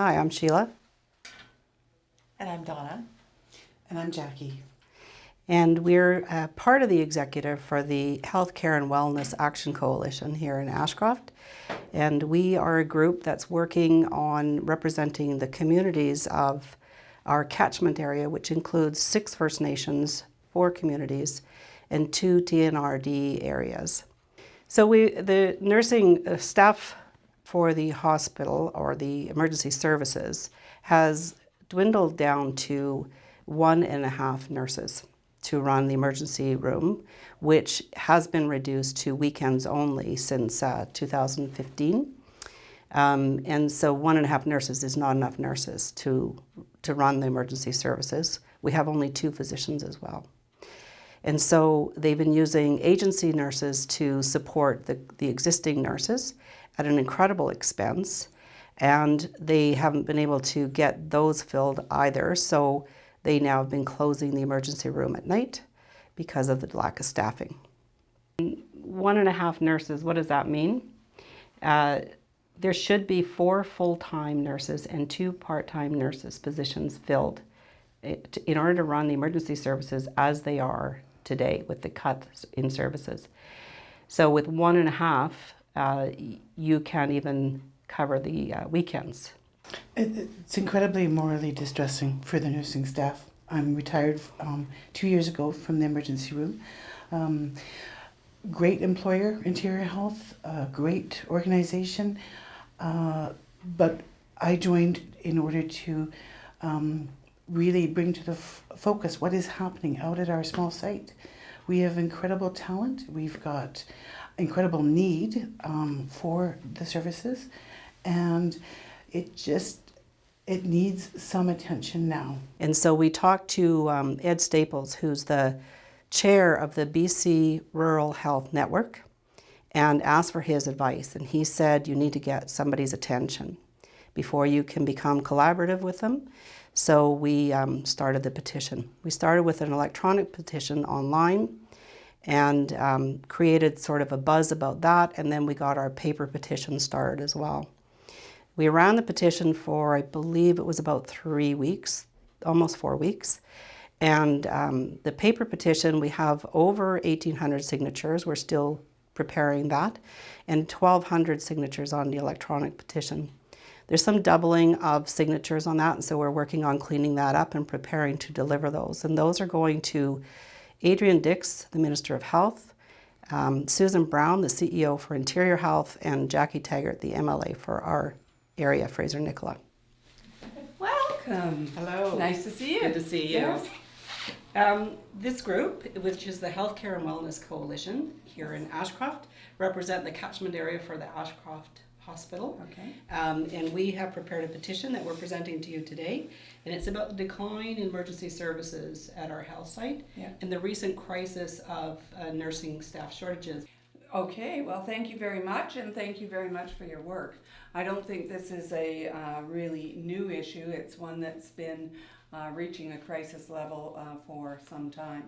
Hi, I'm Sheila. And I'm Donna. And I'm Jackie. And we're part of the executive for the Healthcare and Wellness Action Coalition here in Ashcroft. And we are a group that's working on representing the communities of our catchment area, which includes 6 First Nations, 4 communities, and 2 TNRD areas. So the nursing staff for the hospital or the emergency services has dwindled down to 1.5 nurses to run the emergency room, which has been reduced to weekends only since 2015. And so 1.5 nurses is not enough nurses to run the emergency services. We have only 2 physicians as well. And so they've been using agency nurses to support the existing nurses at an incredible expense, and they haven't been able to get those filled either. So they now have been closing the emergency room at night because of the lack of staffing. 1.5 nurses, what does that mean? There should be 4 full-time nurses and 2 part-time nurses positions filled in order to run the emergency services as they are today with the cuts in services. So with 1.5, you can't even cover the weekends. It's incredibly morally distressing for the nursing staff. I'm retired 2 years ago from the emergency room. Great employer, Interior Health, great organization, but I joined in order to really bring to the focus what is happening out at our small site. We have incredible talent. We've got incredible need for the services, and it needs some attention now. And so we talked to Ed Staples, who's the chair of the BC Rural Health Network, and asked for his advice. And he said, you need to get somebody's attention before you can become collaborative with them. So we started the petition. We started with an electronic petition online and created sort of a buzz about that, and then we got our paper petition started as well. We ran the petition for, I believe it was about 3 weeks, almost 4 weeks. And the paper petition, we have over 1,800 signatures. We're still preparing that, and 1,200 signatures on the electronic petition. There's some doubling of signatures on that, and so we're working on cleaning that up and preparing to deliver those. And those are going to Adrian Dix, the Minister of Health, Susan Brown, the CEO for Interior Health, and Jackie Taggart, the MLA for our area, Fraser-Nicola. Welcome. Hello. Nice to see you. Good to see you. Yes. This group, which is the Healthcare and Wellness Coalition here in Ashcroft, represent the catchment area for the Ashcroft Hospital. Okay. And we have prepared a petition that we're presenting to you today, and it's about the decline in emergency services at our health site and the recent crisis of nursing staff shortages. Okay, well, thank you very much, and thank you very much for your work. I don't think this is a really new issue. It's one that's been reaching a crisis level for some time.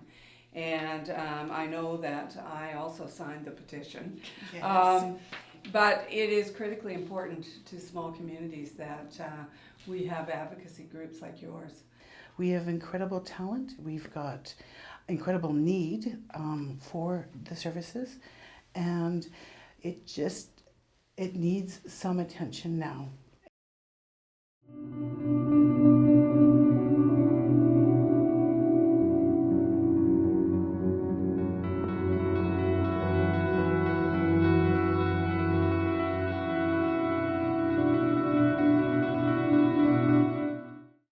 And I know that I also signed the petition. Yes. But it is critically important to small communities that we have advocacy groups like yours. We have incredible talent. We've got incredible need for the services, and it needs some attention now.